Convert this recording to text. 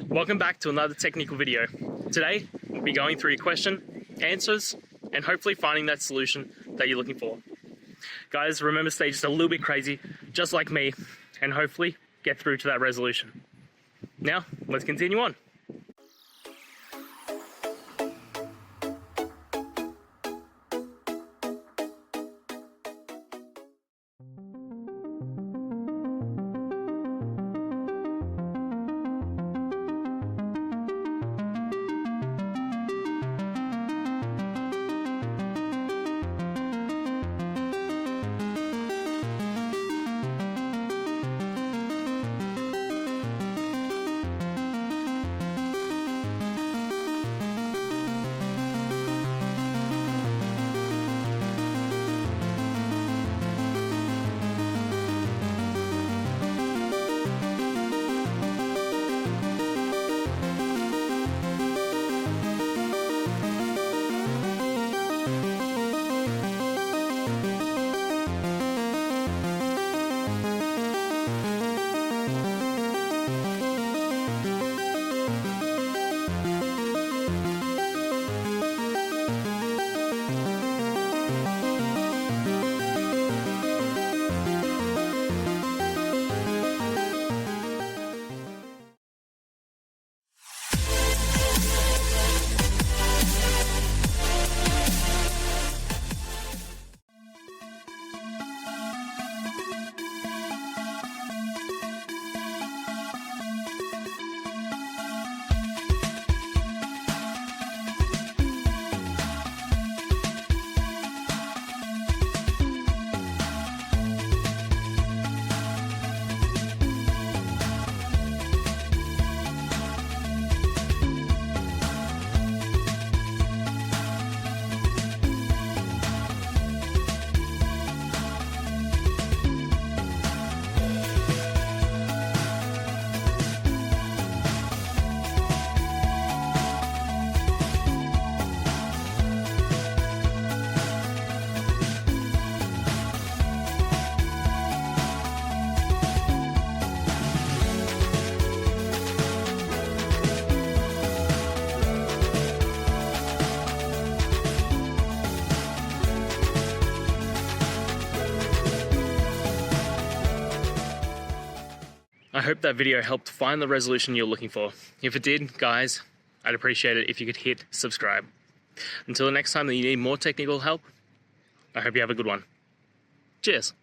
Welcome back to another technical video. Today, we'll be going through your question, answers, and hopefully finding that solution that you're looking for. Guys, remember, stay just a little bit crazy, just like me, and hopefully get through to that resolution. Now, let's continue on. I hope that video helped find the resolution you're looking for. If it did, guys, I'd appreciate it if you could hit subscribe. Until the next time that you need more technical help, I hope you have a good one. Cheers.